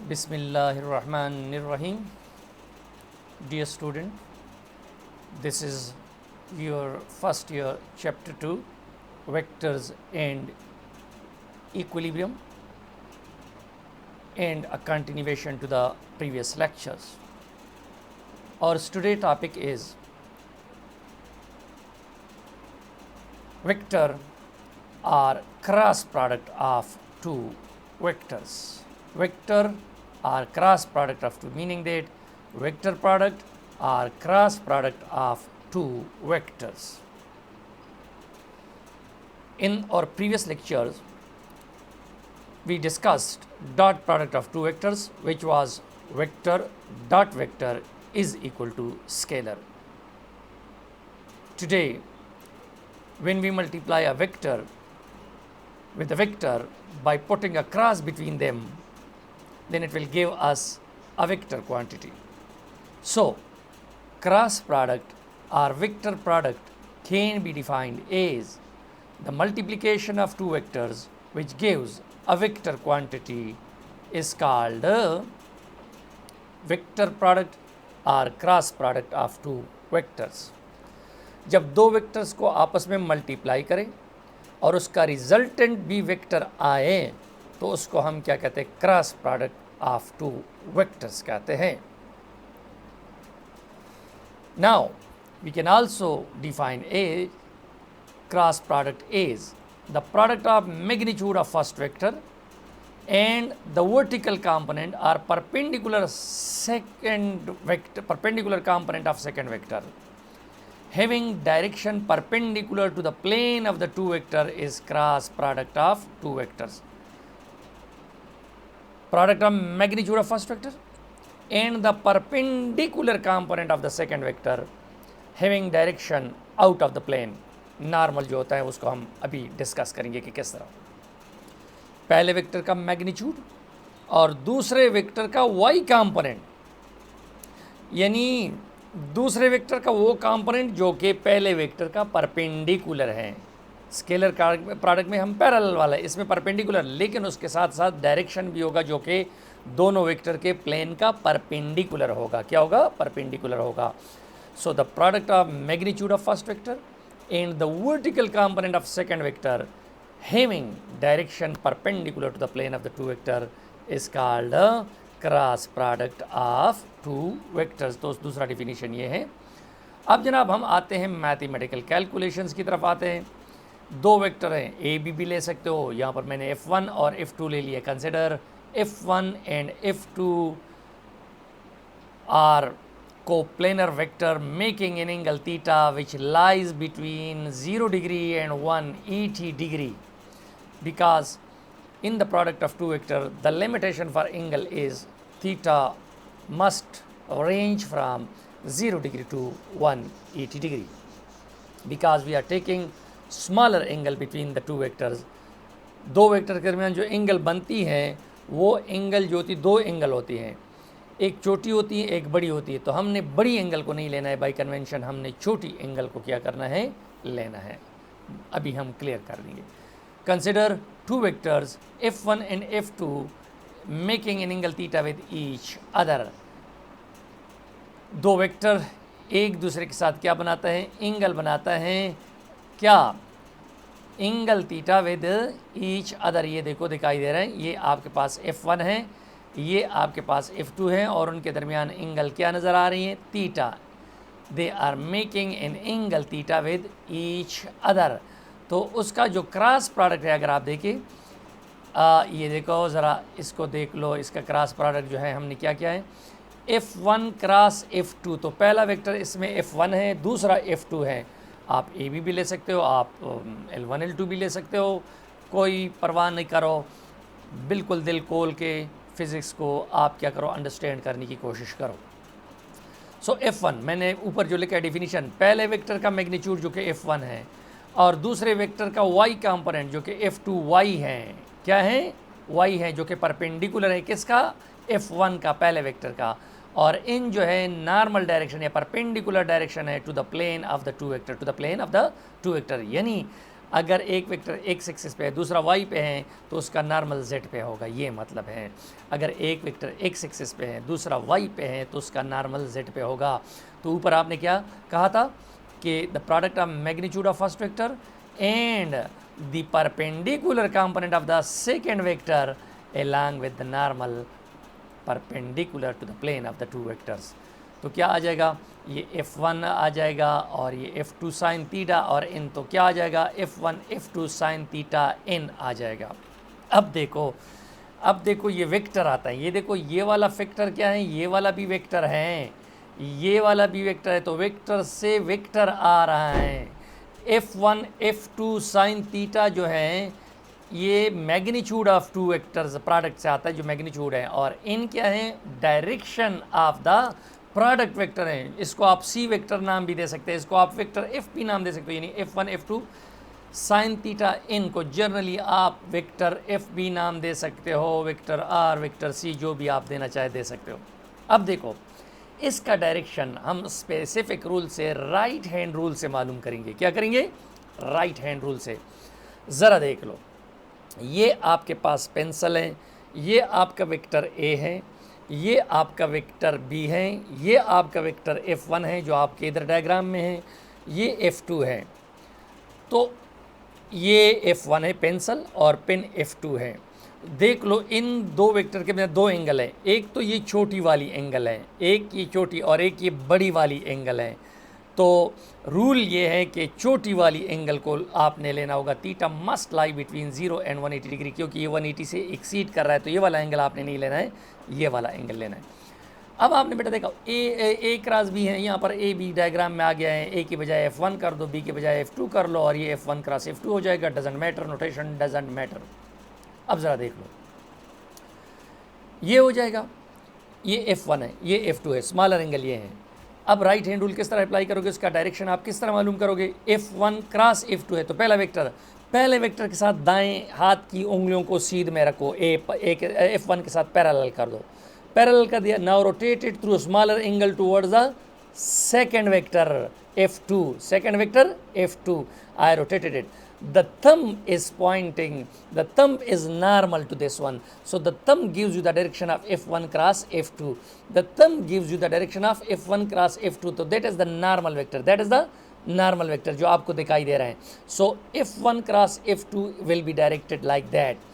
Bismillahirrahmanirrahim. Dear student, this is your first year chapter 2 vectors and equilibrium and a continuation to the previous lectures. Our today topic is vector are cross product of two vectors. Vector are cross product of two, meaning that vector product are cross product of two vectors. In our previous lectures, we discussed dot product of two vectors, which was vector dot vector is equal to scalar. Today, when we multiply a vector with a vector by putting a cross between them, then it will give us a vector quantity. So, cross product or vector product can be defined as the multiplication of two vectors which gives a vector quantity is called vector product or cross product of two vectors. जब दो vectors को आपस में multiply करें और उसका resultant भी vector आए तो उसको हम क्या कहते हैं, cross product of two vectors कहते हैं. Now we can also define a cross product is the product of magnitude of first vector and the vertical component are perpendicular component of second vector having direction perpendicular to the plane of the two vector is cross product of two vectors. Product of magnitude of first vector and the perpendicular component of the second vector having direction out of the plane. Normal जो होता है उसको हम अभी discuss करेंगे कि किस तरह. पहले वेक्टर का मैग्नीट्यूड और दूसरे वेक्टर का वाई कंपोनेंट, यानी दूसरे वेक्टर का वो कंपोनेंट जो कि पहले वेक्टर का परपेंडिकुलर है. स्केलर प्रोडक्ट में हम पैरेलल वाला है, इसमें परपेंडिकुलर, लेकिन उसके साथ साथ डायरेक्शन भी होगा जो कि दोनों वेक्टर के प्लेन का परपेंडिकुलर होगा. क्या होगा? परपेंडिकुलर होगा. So the product of magnitude of first vector and the vertical component of second vector having direction perpendicular to the plane of the two vector is called a cross product of two vectors. तो दूसरा definition ये है. अब जनाब हम आते हैं mathematical calculations की तरफ आते हैं. दो वेक्टर हैं, ए बी भी ले सकते हो, यहाँ पर मैंने F1 और F2 ले लिया. Consider F1 and F2 are coplanar vector making an angle theta which lies between 0 degree and 180 degree, because in the product of two vector the limitation for angle is theta must range from 0 degree to 180 degree, because we are taking smaller angle between the two vectors. दो vector के दरमियान जो angle बनती है वो angle जो होती, दो एंगल होती हैं, एक छोटी होती है एक बड़ी होती है. तो हमने बड़ी एंगल को नहीं लेना है, बाय कन्वेंशन हमने छोटी एंगल को क्या करना है, लेना है. अभी हम क्लियर कर देंगे. Consider two vectors F1 and F2 making an angle theta with each other. दो वेक्टर एक दूसरे के साथ क्या बनाता है, एंगल बनाता है. क्या? Angle theta with each other. ये देखो दिखाई दे रहा है, ये आपके पास F1 है, ये आपके पास F2 है और उनके दरमियान एंगल क्या नज़र आ रही है, theta. They are making an angle theta with each other. तो उसका जो क्रॉस प्रोडक्ट है, अगर आप देखिए, ये देखो ज़रा इसको देख लो, इसका क्रॉस प्रोडक्ट जो है हमने क्या किया है, F1 क्रॉस F2. तो पहला वेक्टर इसमें F1 है, दूसरा F2 है. आप ए भी ले सकते हो, आप L1 L2 भी ले सकते हो, कोई परवाह नहीं करो. बिल्कुल दिल खोल के फिज़िक्स को आप क्या करो, अंडरस्टैंड करने की कोशिश करो. सो F1 मैंने ऊपर जो लिखा है डिफिनीशन, पहले वेक्टर का मैग्नीट्यूड जो कि F1 है और दूसरे वेक्टर का y कंपोनेंट जो कि F2y है. क्या है? y है, जो कि परपेंडिकुलर है किसका, F1 का, पहले वेक्टर का. और इन जो है नॉर्मल डायरेक्शन या परपेंडिकुलर डायरेक्शन है to the plane of the two vector, to the plane of the two vector. यानी अगर एक वेक्टर एक्स एक्सिस पे है, दूसरा वाई पे है, तो उसका नॉर्मल जेड पे होगा, ये मतलब है। अगर एक वेक्टर एक्स एक्सिस पे है, दूसरा वाई पे है, तो उसका नॉर्मल जेड पे होगा। तो ऊपर आपने क्या कहा था कि the product of magnitude of first vector and the perpendicular component of the second vector along with the normal perpendicular to the plane of the two vectors। तो क्या आ जाएगा, ये f1 आ जाएगा और ये f2 sin थीटा, और इन तो क्या आ जाएगा, f1 f2 sin theta n आ जाएगा। अब देखो ये वेक्टर आता है, ये देखो ये वाला वेक्टर क्या है, ये वाला भी वेक्टर है, ये वाला भी वेक्टर है, तो वेक्टर से वेक्टर आ रहा है। f1 f2 sin थीटा जो है ये magnitude of two vectors product से आता है, जो मैग्नीट्यूड है, और इन क्या है, direction of the product vector है। इसको आप सी वेक्टर नाम भी दे सकते हैं, इसको आप वेक्टर एफ पी नाम दे सकते हो, यानी f1 f2 sine theta in को जनरली आप वेक्टर एफ बी नाम दे सकते हो, वेक्टर आर, वेक्टर सी, जो भी आप देना चाहे दे सकते हो। अब देखो इसका डायरेक्शन हम स्पेसिफिक रूल से, राइट हैंड रूल से मालूम करेंगे। क्या करेंगे, राइट हैंड रूल से। ज़रा देख लो, ये आपके पास पेंसिल है, ये आपका वेक्टर ए है, ये आपका वेक्टर बी है, ये आपका वेक्टर f1 है जो आपके इधर डायग्राम में है, ये f2 है। तो ये f1 है पेंसिल और पेन f2 है। देख लो इन दो वेक्टर के दो एंगल है, एक तो ये छोटी वाली एंगल है, एक ये छोटी और एक ये बड़ी वाली एंगल है। तो रूल ये है कि छोटी वाली एंगल को आपने लेना होगा, theta must lie between 0 and 180 degree, क्योंकि ये 180 से एक्सीड कर रहा है, तो ये वाला एंगल आपने नहीं लेना है, ये वाला एंगल लेना है। अब आपने बेटा देखा ए क्रॉस बी है, यहाँ पर ए बी डायग्राम में आ गया है, ए की बजाय f1 कर दो, बी की बजाय f2 कर लो, और ये f1 क्रॉस f2 हो जाएगा। Doesn't matter, notation doesn't matter. अब ज़रा देख लो, ये हो जाएगा, ये f1 है, ये f2 है, स्मॉलर एंगल ये है। अब राइट हैंड रूल किस तरह अप्लाई करोगे, उसका डायरेक्शन आप किस तरह मालूम करोगे, f1 क्रॉस f2 है, तो पहले वेक्टर के साथ दाएं हाथ की उंगलियों को सीध में रखो, f1 के साथ पैरेलल कर दो, पैरेलल कर दिया। Now rotate it through smaller angle towards the second vector f2, second vector f2, I rotated it. The thumb is pointing, the thumb is normal to this one, so the thumb gives you the direction of f1 cross f2, the thumb gives you the direction of f1 cross f2, so that is the normal vector, that is the normal vector जो आपको दिखाई दे रहा है। So f1 cross f2 will be directed like that।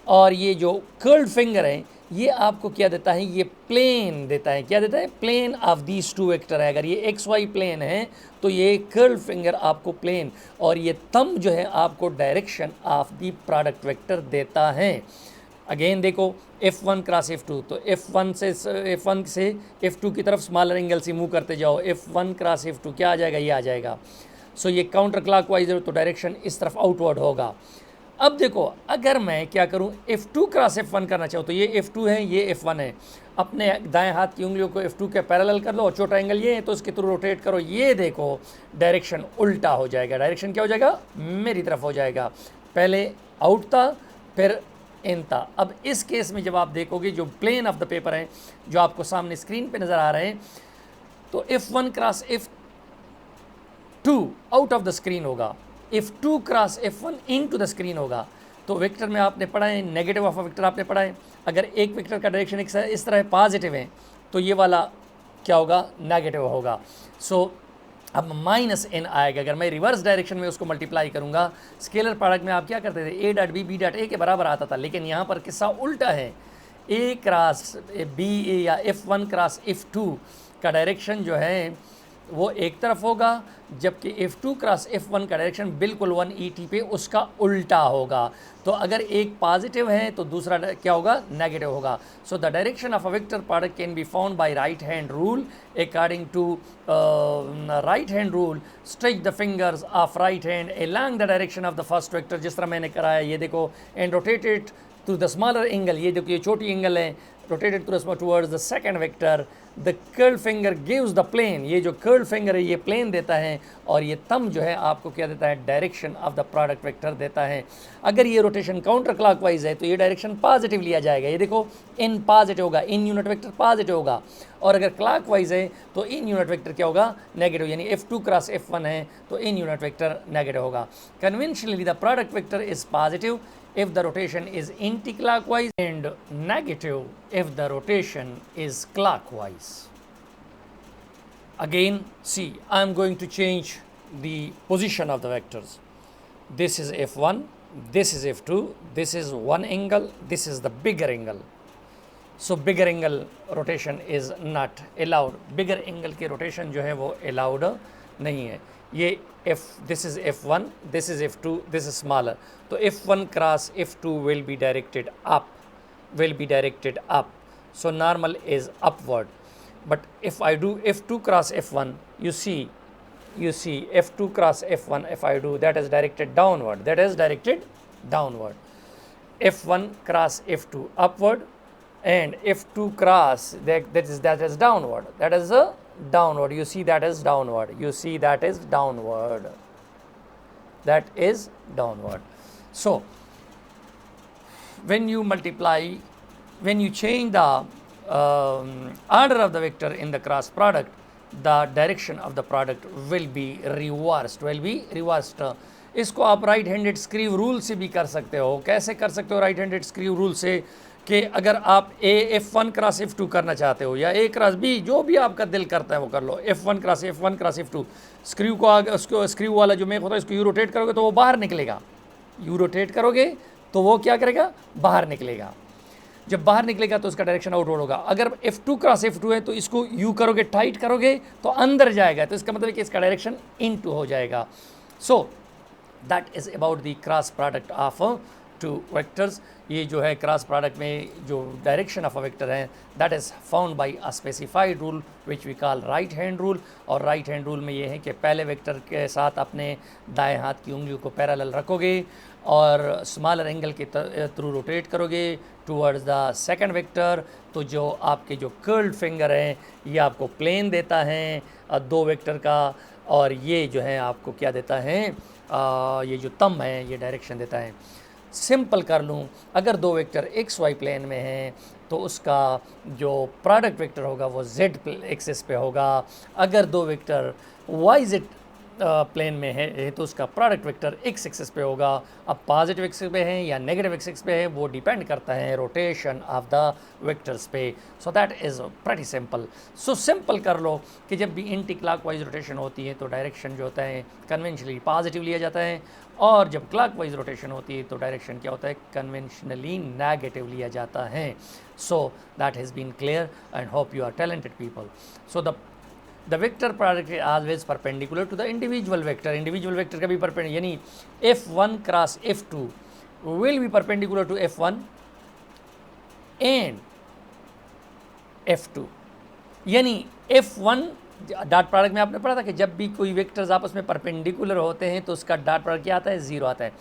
और ये जो curled finger है ये आपको क्या देता है, ये प्लेन देता है, क्या देता है, plane of these two vector है। अगर ये एक्स वाई प्लेन है तो ये कर्ल्ड फिंगर आपको प्लेन, और ये थंब जो है आपको direction of the product vector देता है। अगेन देखो f1 क्रॉस f2, तो f1 से f2 की तरफ स्मॉलर एंगल से मूव करते जाओ, f1 क्रॉस f2 क्या आ जाएगा, ये आ जाएगा। सो ये काउंटर क्लॉकवाइज है, तो डायरेक्शन इस तरफ आउटवर्ड होगा। अब देखो अगर मैं क्या करूं, f2 क्रॉस f1 करना चाहूँ, तो ये f2 है, ये f1 है, अपने दाएं हाथ की उंगलियों को f2 के पैरेलल कर लो, और छोटा एंगल ये है तो उसके थ्रू रोटेट करो, ये देखो डायरेक्शन उल्टा हो जाएगा, डायरेक्शन क्या हो जाएगा, मेरी तरफ हो जाएगा। पहले आउट था, फिर इन था। अब इस केस में जब आप देखोगे जो प्लेन ऑफ द पेपर है जो आपको सामने स्क्रीन पे नज़र आ रहे हैं, तो f1 cross f2 out of the screen होगा, f2 cross f1 into the screen होगा। तो वेक्टर में आपने पढ़ा है, नेगेटिव ऑफ अ वेक्टर आपने पढ़ा है, अगर एक वेक्टर का डायरेक्शन इस तरह पॉजिटिव है तो ये वाला क्या होगा, नेगेटिव होगा। सो अब माइनस n आएगा। अगर मैं रिवर्स डायरेक्शन में उसको मल्टीप्लाई करूंगा, स्केलर प्रोडक्ट में आप क्या करते थे, a dot b dot a के बराबर आता था, लेकिन यहाँ पर किस्सा उल्टा है, a क्रॉस b या f1 क्रॉस f2 का डायरेक्शन जो है वो एक तरफ होगा, जबकि f2 क्रॉस f1 का डायरेक्शन बिल्कुल 180 पे उसका उल्टा होगा। तो अगर एक पॉजिटिव है तो दूसरा क्या होगा, नेगेटिव होगा। So the direction of a vector product can be found by right hand rule. According to right hand rule, stretch the fingers of right hand along the direction of the first vector, जिस तरह मैंने कराया, ये देखो, and rotate it to the smaller angle, ये देखो ये छोटी एंगल है, rotated towards the second vector, the curled finger gives the plane, ये जो curled finger है ये plane देता है, और ये thumb जो है आपको क्या देता है, direction of the product vector देता है. अगर ये rotation counter clockwise है तो ये direction positive लिया जाएगा. ये देखो in positive होगा, in unit vector positive होगा, और अगर clockwise है तो in unit vector क्या होगा, negative. यानी F2 क्रॉस F1 है तो in unit vector negative होगा. Conventionally the product vector is positive if the rotation is anti-clockwise and negative if the rotation is clockwise. Again, see, I am going to change the position of the vectors. This is F1, this is F2, this is one angle, this is the bigger angle. So bigger angle rotation is not allowed. Bigger angle की rotation जो है वो allowed नहीं है. ये this is F1, this is F2, this is smaller. तो F1 cross F2 will be directed up, So normal is upward. But if I do F2 cross F1, you see F2 cross F1, if I do, that is directed downward, F1 cross F2 upward, and F2 cross that is downward, you see that is downward. So when you change the order of the vector in the cross product, the direction of the product will be reversed. इसको आप right handed screw rule से भी कर सकते हो. कैसे कर सकते हो राइट हैंडेड स्क्रीव रूल से, कि अगर आप F1 क्रॉस F2 करना चाहते हो या A क्रॉस B, जो भी आपका दिल करता है वो कर लो. F1 क्रॉस F2 स्क्रीव को आगे, उसको स्क्रीव वाला जो मेक होता है इसको यू रोटेट करोगे तो वो बाहर निकलेगा. वो क्या करेगा, बाहर निकलेगा. जब बाहर निकलेगा तो उसका डायरेक्शन आउटवर्ड होगा. अगर F2 क्रॉस F2 है तो इसको यू करोगे, टाइट करोगे तो अंदर जाएगा, तो इसका मतलब है कि इसका डायरेक्शन इनटू हो जाएगा. So that is about the cross product of two vectors. ये जो है क्रॉस प्रोडक्ट में जो डायरेक्शन ऑफ अ वेक्टर है, that is found by a specified rule which we call right hand rule. और right hand rule में ये है कि पहले वेक्टर के साथ अपने दाएं हाथ की उंगलियों को पैरेलल रखोगे और स्मॉलर एंगल के थ्रू रोटेट करोगे टूवर्ड्स द सेकंड वेक्टर. तो जो आपके जो कर्ल्ड फिंगर हैं ये आपको प्लेन देता है दो वेक्टर का, और ये जो है आपको क्या देता है, ये जो थंब है ये डायरेक्शन देता है. सिंपल कर लूँ, अगर दो वेक्टर एक्स वाई प्लेन में हैं तो उसका जो प्रोडक्ट वेक्टर होगा वो जेड एक्सिस पे होगा. अगर दो वेक्टर वाई जेड प्लेन में है तो उसका प्रोडक्ट वेक्टर एक्स एक्सिस पे होगा. अब पॉजिटिव एक्सिस पे है या नेगेटिव एक्सिस पे है वो डिपेंड करता है रोटेशन ऑफ द वेक्टर्स पे. So that is pretty simple. So simple कर लो कि जब भी एंटी क्लॉकवाइज रोटेशन होती है तो डायरेक्शन जो होता है कन्वेंशनली पॉजिटिव लिया जाता है, और जब क्लॉकवाइज रोटेशन होती है तो डायरेक्शन क्या होता है, कन्वेंशनली नेगेटिव लिया जाता है. So that has been clear and hope you are talented people. So the vector product is always perpendicular to the individual vector. Individual vector का भी perpendicular, यानी F1 cross F2 will be perpendicular to F1 and F2. यानी F1 dot product में आपने पढ़ा था कि जब भी कोई वेक्टर्स आपस में परपेंडिकुलर होते हैं तो उसका डॉट प्रोडक्ट क्या आता है, ज़ीरो आता है.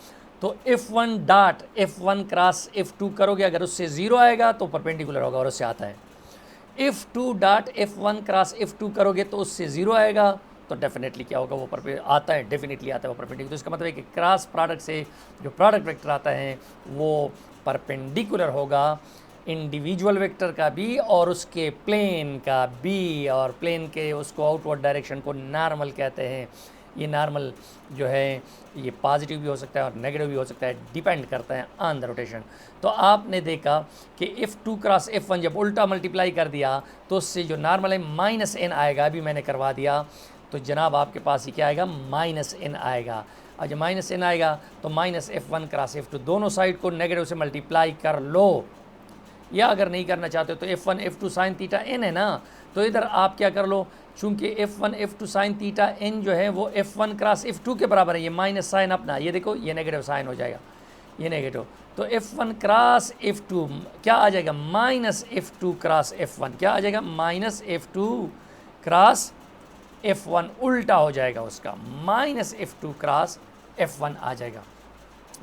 तो F1 dot F1 cross F2 करोगे, अगर उससे ज़ीरो आएगा तो परपेंडिकुलर होगा और उससे आता है. F2 dot F1 cross F2 करोगे तो उससे ज़ीरो आएगा तो डेफिनेटली क्या होगा, वो आता है, डेफिनेटली आता है वो परपेंडिकुलर. तो इसका मतलब है कि क्रॉस प्रोडक्ट से जो प्रोडक्ट वेक्टर आता है वो परपेंडिकुलर होगा इंडिविजुअल वेक्टर का भी और उसके प्लेन का भी, और प्लेन के उसको आउटवर्ड डायरेक्शन को नॉर्मल कहते हैं. ये नॉर्मल जो है ये पॉजिटिव भी हो सकता है और नेगेटिव भी हो सकता है, डिपेंड करता है ऑन द रोटेशन. तो आपने देखा कि F2 क्रॉस F1 जब उल्टा मल्टीप्लाई कर दिया तो उससे जो नॉर्मल है -n आएगा, अभी मैंने करवा दिया. तो जनाब आपके पास ही क्या आएगा, -n आएगा. और जब -n आएगा तो -F1 क्रॉस F2 दोनों साइड को नेगेटिव से मल्टीप्लाई कर लो, या अगर नहीं करना चाहते हो तो F1 F2 sine theta n है ना, तो इधर आप क्या कर लो, चूंकि F1 F2 sine theta n जो है वो F1 क्रॉस F2 के बराबर है. ये माइनस साइन अपना, ये देखो ये नेगेटिव साइन हो जाएगा, ये नेगेटिव. तो F1 क्रॉस F2 क्या आ जाएगा, -F2 क्रॉस F1 क्या आ जाएगा, -F2 क्रॉस F1 उल्टा हो जाएगा उसका, -F2 क्रॉस F1 आ जाएगा.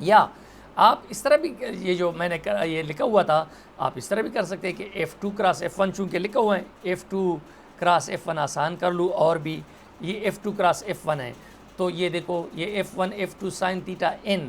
या आप इस तरह भी, ये जो मैंने ये लिखा हुआ था, आप इस तरह भी कर सकते हैं कि F2 क्रॉस F1 चूँकि लिखा हुआ है, F2 क्रॉस F1 आसान कर लूँ, और भी ये F2 क्रॉस F1 है, तो ये देखो ये F1 F2 sine theta n,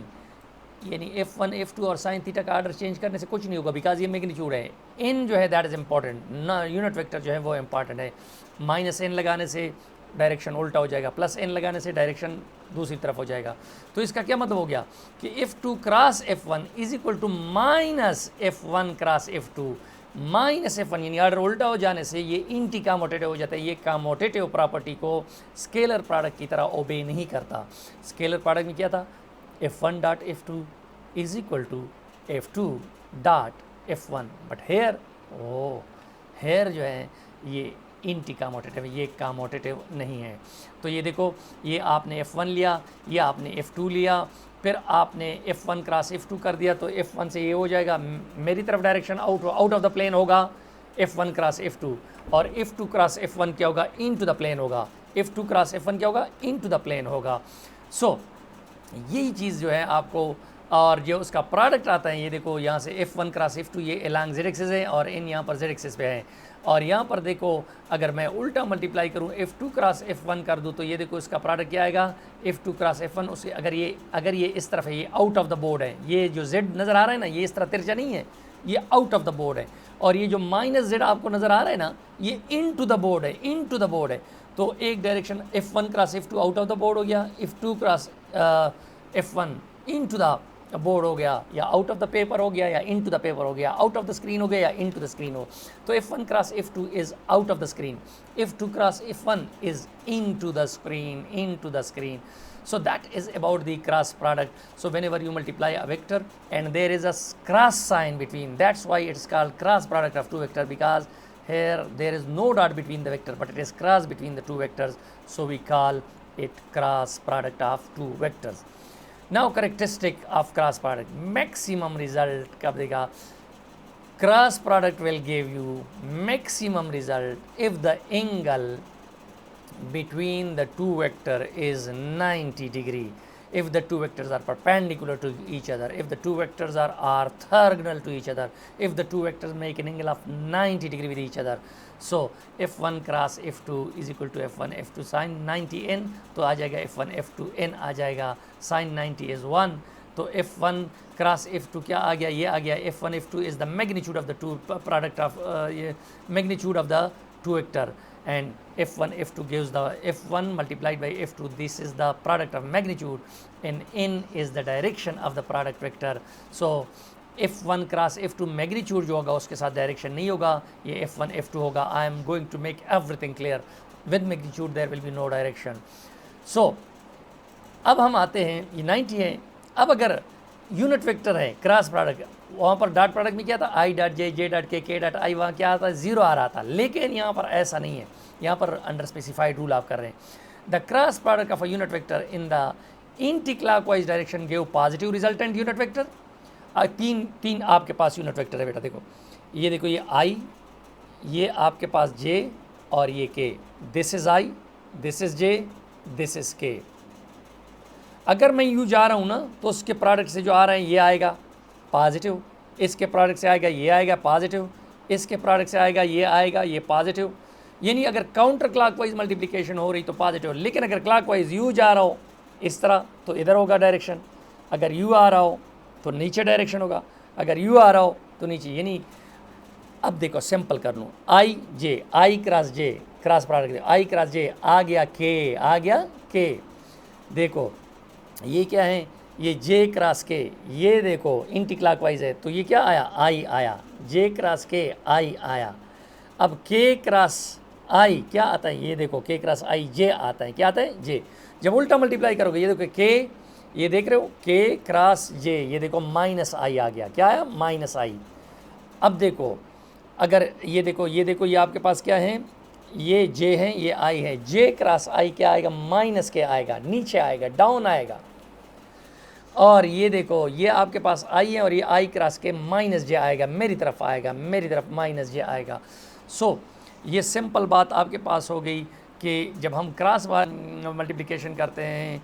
यानी F1 F2 और साइन थीटा का आर्डर चेंज करने से कुछ नहीं होगा, बिकॉज ये मैग्नीट्यूड है। n जो है दैट इज़ इम्पॉर्टेंट ना, यूनिट वेक्टर जो है वो इम्पॉर्टेंट है। -n लगाने से डायरेक्शन उल्टा हो जाएगा, +n लगाने से डायरेक्शन दूसरी तरफ हो जाएगा। तो इसका क्या मतलब हो गया कि F2 cross F1 is equal to -F1 cross F2, -F1, यानी ऑर्डर उल्टा हो जाने से ये एंटी कम्यूटेटिव हो जाता है। ये कम्यूटेटिव प्रॉपर्टी को स्केलर प्रोडक्ट की तरह ओबे नहीं करता। स्केलर प्रोडक्ट में क्या था, F1 dot F2 is equal to F2 dot F1, but here जो है ये एंटी कम्यूटेटिव, ये कम्यूटेटिव नहीं है। तो ये देखो, ये आपने F1 लिया, ये आपने F2 लिया, फिर आपने F1 क्रॉस F2 कर दिया, तो F1 से ये हो जाएगा, मेरी तरफ direction out of the plane होगा F1 क्रॉस F2, और F2 क्रॉस F1 क्या होगा, इन टू द प्लेन होगा। F2 क्रॉस F1 क्या होगा, इन टू द प्लेन होगा। सो यही चीज़ जो है आपको, और जो उसका प्रोडक्ट आता है, ये देखो यहाँ से F1 क्रॉस F2 ये अलॉन्ग z एक्सिस है, और n यहाँ पर z एक्सिस पे है। और यहाँ पर देखो, अगर मैं उल्टा मल्टीप्लाई करूँ, F2 क्रॉस F1 कर दूँ, तो ये देखो इसका प्रोडक्ट क्या आएगा, F2 क्रॉस F1। उसके अगर ये इस तरफ है, ये आउट ऑफ द बोर्ड है, ये जो z नज़र आ रहा है ना, ये इस तरह तिरछा नहीं है, ये आउट ऑफ द बोर्ड है। और ये जो -z आपको नज़र आ रहा है ना, ये इन टू द बोर्ड है, इन टू द बोर्ड है। तो एक direction F1 cross F2 out of the board हो गया, F2 cross F1 into the board हो गया, या आउट ऑफ द पेपर हो गया, या इन टू द पेपर हो गया, आउट ऑफ द स्क्रीन हो गया, या इन टू द स्क्रीन हो। तो F1 cross F2 is out of the screen, F2 cross F1 is into the screen, into the screen. So that is about the cross product. So whenever you multiply a vector and there is a cross sign between, that's why it's called cross product of two vectors, because here there is no dot between the vector, but it is cross between the two vectors, so we call it cross product of two vectors. Now characteristic of cross product, maximum result कब देगा, cross product will give you maximum result if the angle between the two vector is 90 degree, if the two vectors are perpendicular to each other, if the two vectors are orthogonal to each other, if the two vectors make an angle of 90 degree with each other. So F1 cross F2 is equal to F1 F2 sin 90n, तो आ जाएगा F1 F2 n आ जाएगा, sin 90 is 1, तो F1 cross F2 क्या आ गया, ये आ गया F1 F2 is the magnitude of the two product of magnitude of the two vector, and F1 F2 gives the F1 multiplied by F2, this is the product of magnitude, and n is the direction of the product vector. So F1 cross F2 magnitude जो होगा उसके साथ direction नहीं होगा, ये F1 F2 होगा। I am going to make everything clear, with magnitude there will be no direction. So अब हम आते हैं, ये 90 है। अब अगर यूनिट वेक्टर है क्रॉस प्रोडक्ट, वहाँ पर डॉट प्रोडक्ट में क्या था, i dot j, j dot k dot i, वहाँ क्या आता है, 0 आ रहा था, लेकिन यहाँ पर ऐसा नहीं है, यहाँ पर अंडर स्पेसिफाइड रूल आप कर रहे हैं। The cross product of a unit vector in the anti clockwise direction give positive resultant unit vector. तीन आपके पास यूनिट वेक्टर है बेटा, देखो ये देखो, ये आई, ये आपके पास जे, और ये के। This is I, this is J, this is के। अगर मैं यूँ जा रहा हूँ ना, तो उसके प्रोडक्ट से जो आ रहा है ये आएगा पॉजिटिव, इसके प्रोडक्ट से आएगा ये आएगा पॉजिटिव, इसके प्रोडक्ट से आएगा ये आएगा ये पॉजिटिव। यानी अगर काउंटर क्लॉकवाइज मल्टीप्लिकेशन हो रही तो पॉजिटिव, लेकिन अगर क्लॉकवाइज यू जा रहा हो इस तरह तो इधर होगा डायरेक्शन, अगर यू आ रहा हो तो नीचे डायरेक्शन होगा, अगर यू आ रहा हो तो नीचे। यानी अब देखो सिंपल कर लूँ, i j, i cross j, cross product i cross j, आ गया के, आ गया के। देखो ये क्या है, ये जे क्रॉस के, ये देखो एंटी क्लॉकवाइज है, तो ये क्या आया, आई आया, जे क्रॉस के आई आया। अब के क्रॉस आई क्या आता है, ये देखो के क्रॉस आई जे आता है, क्या आता है, जे। जब उल्टा मल्टीप्लाई करोगे, ये देखो के, ये देख रहे हो के क्रॉस जे, ये देखो माइनस आई आ गया, क्या आया, माइनस आई। अब देखो अगर ये देखो, ये देखो, ये आपके पास क्या है, ये जे है, ये आई है, जे क्रॉस आई क्या आएगा, माइनस के आएगा, नीचे आएगा, डाउन आएगा। और ये देखो ये आपके पास आई है, और ये आई क्रॉस के माइनस जे आएगा, मेरी तरफ आएगा, मेरी तरफ माइनस जे आएगा। सो ये सिंपल बात आपके पास हो गई कि जब हम क्रॉस मल्टीप्लिकेशन करते हैं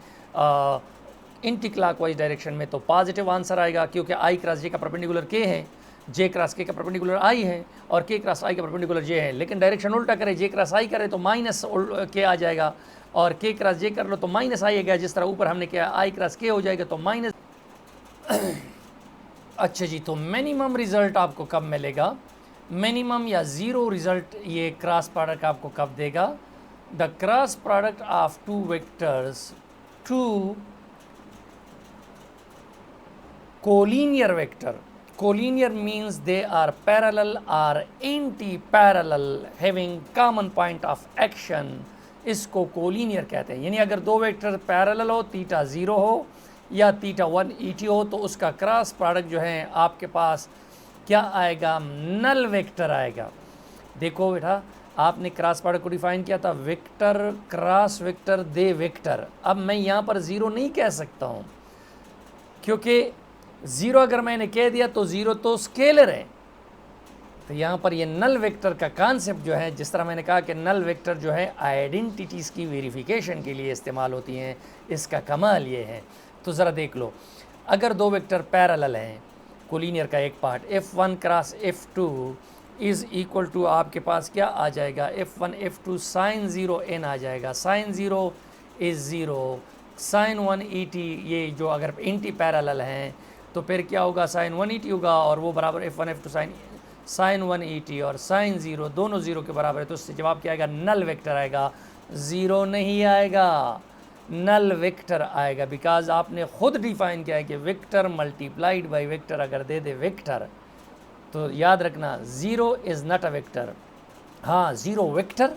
एंटी क्लॉकवाइज डायरेक्शन में तो पॉजिटिव आंसर आएगा, क्योंकि आई क्रॉस जे का परपेंडिकुलर के है, जे क्रॉस के का परपेंडिकुलर आई है और के क्रॉस आई का परपेंडिकुलर जे है। लेकिन डायरेक्शन उल्टा करे, जे क्रॉस आई करे तो माइनस के आ जाएगा, और के क्रॉस जे कर लो तो माइनस आई आएगा। जिस तरह ऊपर हमने किया आई क्रॉस के हो जाएगा तो माइनस। अच्छा जी, तो मिनिमम रिजल्ट आपको कब मिलेगा? मिनिमम या ज़ीरो रिजल्ट ये क्रॉस प्रोडक्ट आपको कब देगा? The cross product of two vectors, two collinear vector. Collinear means they are parallel or anti-parallel having common point of action. इसको कोलिनियर कहते हैं। यानी अगर दो वेक्टर पैरेलल हो, थीटा 0 हो या थीटा 180 हो, तो उसका क्रॉस प्रोडक्ट जो है आपके पास क्या आएगा? नल वेक्टर आएगा। देखो बेटा, आपने क्रॉस प्रोडक्ट को डिफाइन किया था वेक्टर क्रॉस वेक्टर दे वेक्टर। अब मैं यहाँ पर 0 नहीं कह सकता हूँ, क्योंकि 0 अगर मैंने कह दिया तो 0 तो स्केलर है। तो यहाँ पर ये नल वेक्टर का कॉन्सेप्ट जो है, जिस तरह मैंने कहा कि नल वेक्टर जो है आइडेंटिटीज़ की वेरिफिकेशन के लिए इस्तेमाल होती हैं, इसका कमाल ये है। तो ज़रा देख लो, अगर दो वेक्टर पैरेलल हैं, कोलिनियर का एक part F1 cross F2 is equal to आपके पास क्या आ जाएगा? F1 F2 साइन 0 n आ जाएगा। साइन 0 इज़ 0, साइन 180 ये जो अगर एंटी पैरेलल हैं तो फिर क्या होगा? साइन 180 होगा, और वो बराबर F1 F2 साइन 180 और साइन 0 दोनों 0 के बराबर है। तो उससे जवाब क्या आएगा? नल वेक्टर आएगा। 0 नहीं आएगा, नल वेक्टर आएगा, बिकॉज आपने खुद डिफाइन किया है कि वेक्टर मल्टीप्लाइड बाय वेक्टर अगर दे दे वेक्टर, तो याद रखना 0 इज़ नॉट अ वेक्टर। हाँ, 0 वेक्टर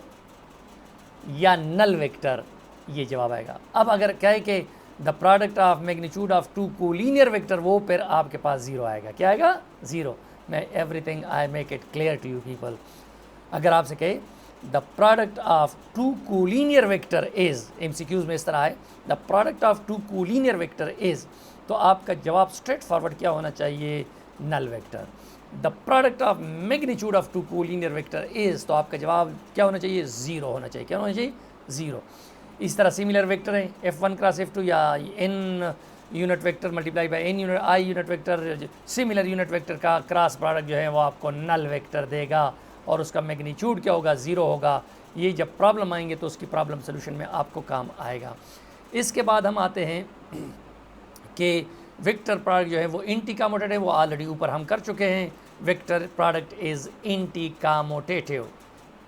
या नल वेक्टर, ये जवाब आएगा। अब अगर कहे कि the product of magnitude of two collinear vector, वो फिर आपके पास 0 आएगा। क्या आएगा? 0। मैं everything I make it clear to you people. अगर आपसे कहे the product of two collinear vector is, MCQs में इस तरह है, the product of two collinear vector is, तो आपका जवाब स्ट्रेट फॉरवर्ड क्या होना चाहिए? Null vector. The product of magnitude of two collinear vector is, तो आपका जवाब क्या होना चाहिए? 0 होना चाहिए। क्या होना चाहिए? 0। इस तरह सिमिलर वेक्टर है F1 क्रॉस F2 या n unit vector multiply by n unit i unit vector, similar unit vector का क्रॉस प्रोडक्ट जो है वो आपको नल वेक्टर देगा, और उसका मैग्नीट्यूड क्या होगा? 0 होगा। ये जब प्रॉब्लम आएंगे तो उसकी प्रॉब्लम सोल्यूशन में आपको काम आएगा। इसके बाद हम आते हैं कि वेक्टर प्रोडक्ट जो है वो एंटी कम्यूटेटिव है, वो ऑलरेडी ऊपर हम कर चुके हैं। Vector product is anti commutative.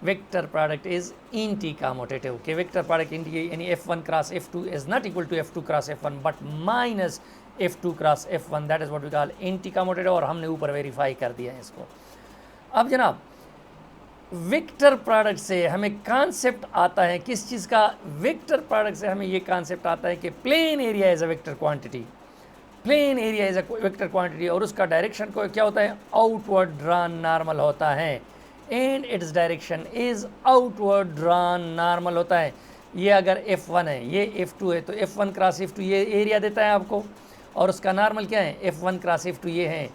Vector product is anti commutative के वेक्टर प्रोडक्ट यानी F1 cross F2 is not equal to F2 cross F1 but minus F2 cross F1, that is what we call anti commutative, और हमने ऊपर verify कर दिया है इसको। अब जनाब, वेक्टर प्रोडक्ट से हमें कॉन्सेप्ट आता है किस चीज़ का? वेक्टर प्रोडक्ट से हमें ये कॉन्सेप्ट आता है कि plane area is a vector quantity. Plane area is a vector quantity, और उसका डायरेक्शन को क्या होता है? आउटवर्ड ड्रॉन नॉर्मल होता है, and its direction is outward drawn normal होता है। ये अगर F1 है, ये F2 है, तो F1 क्रॉस F2 ये एरिया देता है आपको, और उसका नॉर्मल क्या है? F1 क्रॉस F2 ये है,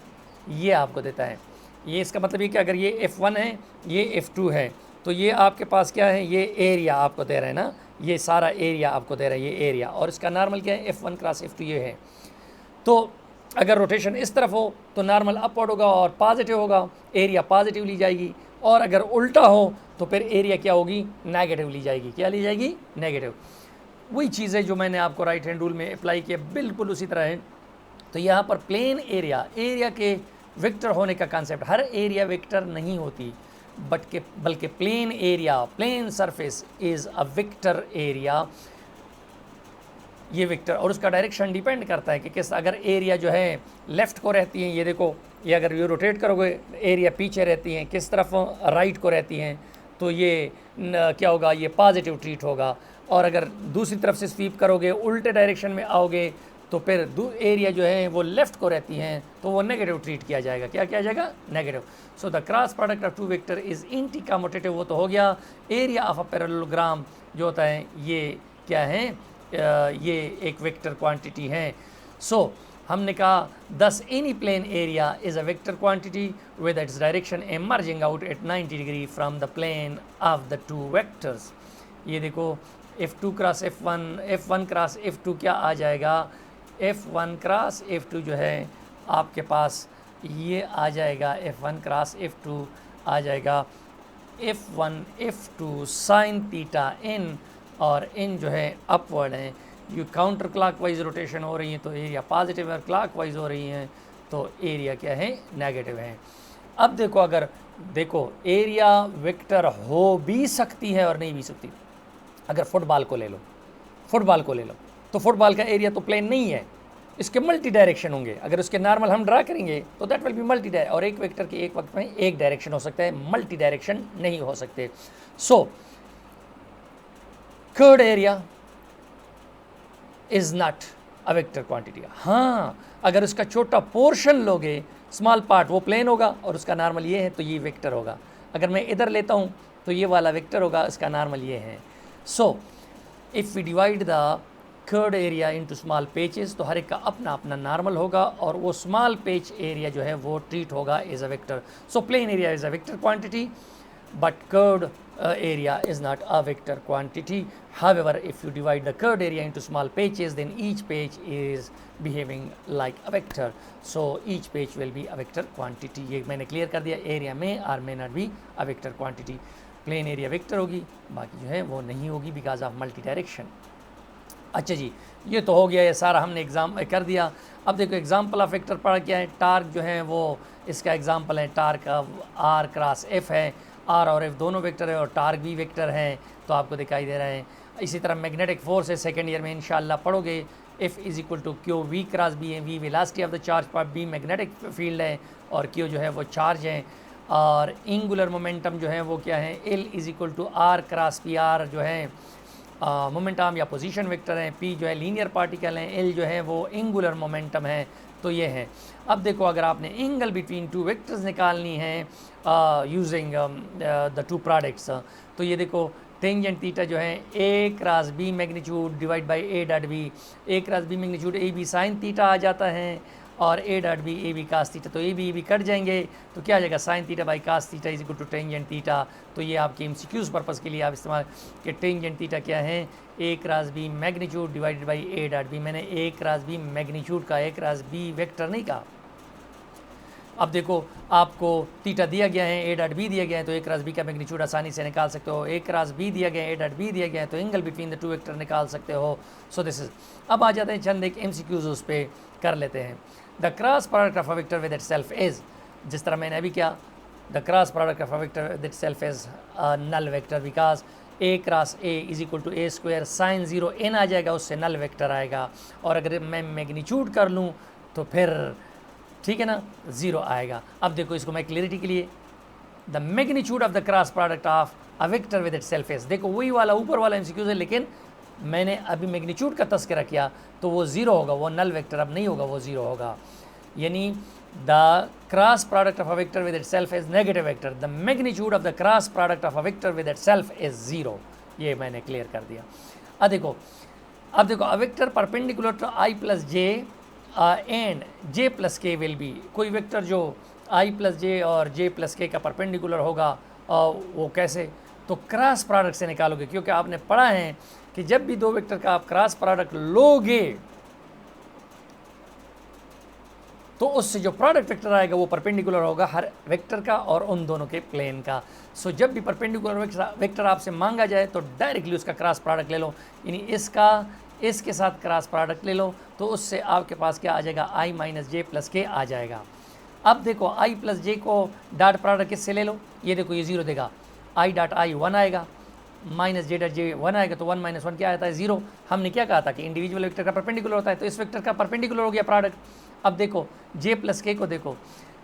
ये आपको देता है। ये इसका मतलब ये कि अगर ये F1 है, ये F2 है, तो ये आपके पास क्या है? ये एरिया आपको दे रहा है ना, ये सारा एरिया आपको दे रहा है, ये एरिया, और इसका नॉर्मल क्या है? F1 क्रॉस F2 ये है। तो अगर रोटेशन इस तरफ हो तो नॉर्मल अपवर्ड होगा और पॉजिटिव होगा, एरिया पॉजिटिव ली जाएगी, और अगर उल्टा हो तो फिर एरिया क्या होगी? नेगेटिव ली जाएगी। क्या ली जाएगी? नेगेटिव। वही चीज़ है जो मैंने आपको राइट हैंड रूल में अप्लाई किया, बिल्कुल उसी तरह है। तो यहाँ पर प्लेन एरिया, एरिया के वेक्टर होने का कॉन्सेप्ट, हर एरिया वेक्टर नहीं होती, बल्कि plane area, plane surface is a vector area. ये वेक्टर और उसका डायरेक्शन डिपेंड करता है कि किस, अगर एरिया जो है लेफ़्ट को रहती हैं, ये देखो, ये अगर ये रोटेट करोगे एरिया पीछे रहती हैं, किस तरफ? राइट को रहती हैं, तो ये क्या होगा? ये पॉजिटिव ट्रीट होगा। और अगर दूसरी तरफ से स्वीप करोगे, उल्टे डायरेक्शन में आओगे, तो फिर एरिया जो है वो लेफ़्ट को रहती हैं, तो वो नेगेटिव ट्रीट किया जाएगा। क्या किया जाएगा? Negative. So the cross product of two vector is anti commutative. वो तो हो गया। एरिया ऑफ अ पैरेललोग्राम जो होता है, ये क्या है? ये एक वेक्टर क्वांटिटी है। सो हमने कहा thus any plane area is a vector quantity with its direction emerging out at 90 degree from the plane of the two vectors. ये देखो F2 cross F1, F1 cross F2 क्या आ जाएगा? F1 क्रॉस F2 जो है आपके पास ये आ जाएगा, F1 क्रॉस F2 आ जाएगा F1 F2 sine theta n, और n जो है अपवर्ड है, ये काउंटर क्लॉकवाइज रोटेशन हो रही है तो एरिया पॉजिटिव है, क्लॉकवाइज हो रही है तो एरिया क्या है, नेगेटिव है। अब देखो, अगर देखो एरिया वेक्टर हो भी सकती है और नहीं भी सकती। अगर फुटबॉल को ले लो, फुटबॉल को ले लो तो फुटबॉल का एरिया तो प्लेन नहीं है, इसके मल्टी डायरेक्शन होंगे। अगर उसके नॉर्मल हम ड्रा करेंगे तो that will be multi direction, और एक वेक्टर के एक वक्त में एक डायरेक्शन हो सकता है, मल्टी डायरेक्शन नहीं हो सकते। So curved area is not a vector quantity. हाँ, अगर उसका छोटा पोर्शन लोगे, स्मॉल पार्ट, वो प्लेन होगा और उसका नॉर्मल ये है तो ये वेक्टर होगा। अगर मैं इधर लेता हूँ तो ये वाला वेक्टर होगा, इसका नॉर्मल ये है। So if we divide the curved area into small patches तो हर एक का अपना अपना नॉर्मल होगा, और वो स्मॉल पेच एरिया जो है वो ट्रीट होगा as a vector. So plane area is a vector quantity, but curved area is not a vector quantity. However, if you divide the curved area into small patches, then each page is behaving like a vector. So each page will be a vector quantity. ये मैंने clear कर दिया, area में are may not be a vector quantity. Plane area vector होगी, बाकी जो है वो नहीं होगी बिकॉज ऑफ मल्टी डायरेक्शन। अच्छा जी, ये तो हो गया, ये सारा हमने एग्जाम कर दिया। अब देखो एग्जाम्पल ऑफ वेक्टर पढ़ा क्या है। टार्क जो है वो इसका एग्जाम्पल है, टार्क आर क्रॉस एफ है, आर और एफ दोनों वेक्टर है और टार्क भी वेक्टर है, तो आपको दिखाई दे रहा है। इसी तरह मैग्नेटिक फोर्स है, सेकेंड ईयर में इंशाल्लाह पढ़ोगे। F is equal to q v cross B है, v velocity of the charge पर, बी मैग्नेटिक फील्ड है और क्यू जो है वो चार्ज है। और एंगुलर मोमेंटम जो है वो क्या है, L is equal to r cross p, r जो है मोमेंटम या पोजीशन वेक्टर है, पी जो है लीनियर पार्टिकल है, एल जो है वो एंगुलर मोमेंटम है। तो ये है। अब देखो, अगर आपने एंगल बिटवीन टू वेक्टर्स निकालनी है यूजिंग द टू प्रोडक्ट्स, तो ये देखो टेंजेंट थीटा जो है A cross B magnitude divide by A dot B, A cross B magnitude A B sine theta आ जाता है, और A dot B A B cos theta, तो ए बी कट जाएंगे तो क्या आ जाएगा, sine theta by cos theta is equal to tangent theta. तो ये आपके एमसीक्यूज पर्पस के लिए आप इस्तेमाल कि टेंजेंट थीटा क्या है, A cross B magnitude divided by A dot B. मैंने ए क्रॉस बी मैग्नीट्यूड का, ए क्रॉस बी वेक्टर नहीं कहा। अब देखो आपको थीटा दिया गया है, ए डॉट बी दिया गया है, तो ए क्रॉस बी का मैग्नीट्यूड आसानी से निकाल सकते हो। ए क्रॉस बी दिया गया है, ए डॉट बी दिया गया है, तो angle between the two vector निकाल सकते हो। So this is. अब आ जाते हैं चंद एक एमसीक्यूज उस पर कर लेते हैं। The cross product of a vector with itself is, जिस तरह मैंने अभी किया, the cross product of a vector with itself is null vector because A cross A is equal to A square sine 0 n आ जाएगा, उससे null vector आएगा। और अगर मैं मैग्नीट्यूड कर लूँ तो फिर ठीक है ना, 0 आएगा। अब देखो इसको मैं क्लियरिटी के लिए, the magnitude of the cross product of a vector with itself is, देखो वही वाला ऊपर वाला एमसीक्यूज है, लेकिन मैंने अभी मैग्नीट्यूड का तस्करा किया तो वो 0 होगा, वो नल वेक्टर अब नहीं होगा, वो 0 होगा। यानी the cross product of a vector with itself is negative vector, the magnitude of the cross product of a vector with itself is 0। ये मैंने क्लियर कर दिया। अब देखो a vector perpendicular to i plus j and j plus k will be, कोई vector जो i plus जे और जे plus के का परपेंडिकुलर होगा, वो कैसे, तो क्रॉस प्रोडक्ट से निकालोगे, क्योंकि आपने पढ़ा है कि जब भी दो वेक्टर का आप क्रॉस प्रोडक्ट लोगे तो उससे जो प्रोडक्ट वेक्टर आएगा वो परपेंडिकुलर होगा हर वेक्टर का और उन दोनों के प्लेन का। सो जब भी परपेंडिकुलर वेक्टर आपसे मांगा जाए तो डायरेक्टली उसका क्रॉस प्रोडक्ट ले लो, यानी इसके साथ क्रॉस प्रोडक्ट ले लो, तो उससे आपके पास क्या आ जाएगा, आई माइनस जे प्लस के आ जाएगा। अब देखो आई प्लस जे को डॉट प्रोडक्ट किससे ले लो, ये देखो ये 0 देगा, आई डॉट आई 1 आएगा, माइनस जे डॉट जे 1 आएगा, तो 1 माइनस 1 क्या आता है, 0। हमने क्या कहा था कि इंडिविजुअल वेक्टर का परपेंडिकुलर होता है, तो इस वेक्टर का परपेंडिकुलर हो गया प्रोडक्ट। अब देखो जे प्लस के को देखो,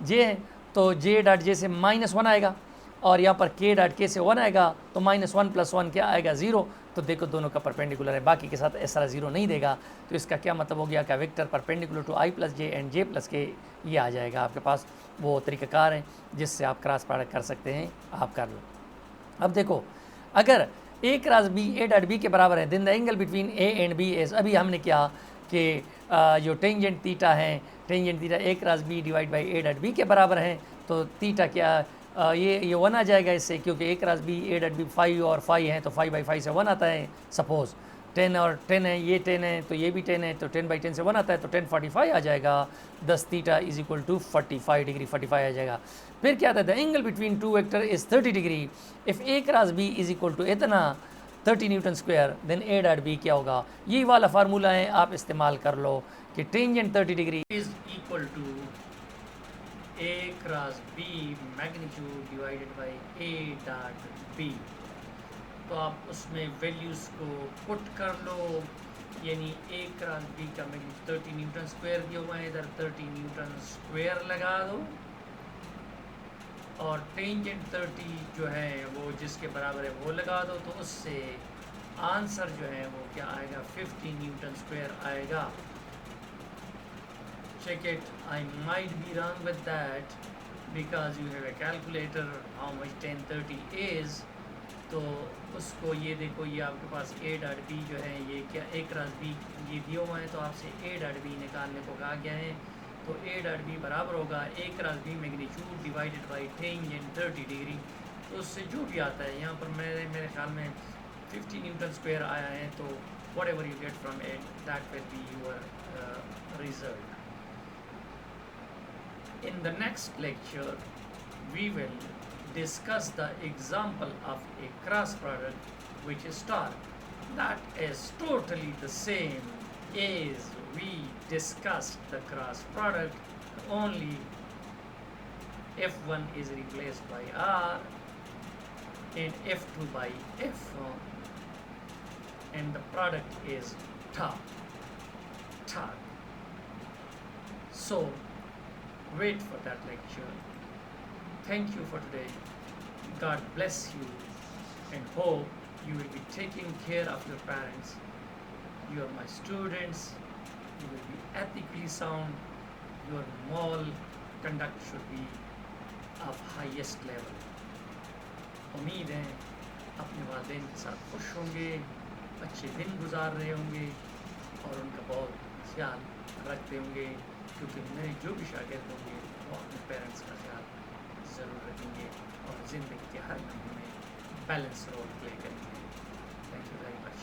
जे है तो जे डॉट जे से -1 आएगा, और यहाँ पर के डॉट के से 1 आएगा, तो -1 + 1 क्या आएगा, 0। तो देखो दोनों का परपेंडिकुलर है, बाकी के साथ इस तरह 0 नहीं देगा। तो इसका क्या मतलब हो गया कि vector perpendicular to i plus j and j plus k, ये आ जाएगा। आपके पास वो तरीक़ाकार है जिससे आप क्रॉस प्रोडक्ट कर सकते हैं, आप कर लो। अब देखो अगर A cross B A dot B के बराबर है, then the angle between A and B is, अभी हमने क्या कि जो टेंजेंट थीटा है, tangent theta A cross B divide by A dot B के बराबर है, तो थीटा क्या ये 1 आ जाएगा इससे, क्योंकि A cross B A dot B 5 और 5 है, तो 5/5 से 1 आता है। सपोज 10 और 10 है, ये 10 है तो ये भी 10 है, तो 10/10 से 1 आता है तो 1045 आ जाएगा। 10 theta is equal to 45 degree, 45 आ जाएगा। फिर क्या आता है, the angle between two vector is 30 degree if A cross B is equal to इतना 30 newton square, then A dot B क्या होगा। ये वाला फार्मूला है, आप इस्तेमाल कर लो कि tangent 30 degree is equal to A cross B magnitude divided by A dot B. तो आप उसमें वैल्यूज़ को पुट कर लो, यानी ए क्रॉस बी का मैग्नीट्यूड 30 न्यूटन स्क्वायर दिया हुआ है, इधर 30 न्यूटन स्क्वायर लगा दो और टेंजेंट 30 जो है वो जिसके बराबर है वो लगा दो, तो उससे आंसर जो है वो क्या आएगा, 50 न्यूटन स्क्वायर आएगा। Check it, I might be wrong with that because you have a calculator how much 1030 is. तो उसको ये देखो, ये आपके पास ए डॉट बी जो है ये क्या ए क्रॉस बी ये दिया हुआ है, तो आपसे ए डॉट बी निकालने को कहा गया है। तो ए डॉट बी बराबर होगा A cross B magnitude divided by tangent 30 degree. तो उससे जो भी आता है, यहाँ पर मेरे ख्याल में 50 न्यूटन स्क्वायर आया है, तो what ever you get from it that will be your result. In the next lecture, we will discuss the example of a cross product which is star. That is totally the same as we discussed the cross product, only F1 is replaced by R and F2 by F, and the product is tau. So wait for that lecture. Thank you for today. God bless you and hope you will be taking care of your parents. You are my students. You will be ethically sound. Your moral conduct should be of highest level. उम्मीद है अपने वालिदैन के साथ खुश होंगे, अच्छे दिन गुजार रहे होंगे और उनका बहुत ख्याल रखते होंगे, क्योंकि मेरे जो भी शागिर्द होंगे वो अपने पेरेंट्स का ख्याल ज़रूर रखेंगे और ज़िंदगी के हर महीने में बैलेंस रोल प्ले करेंगे। Thank you very much.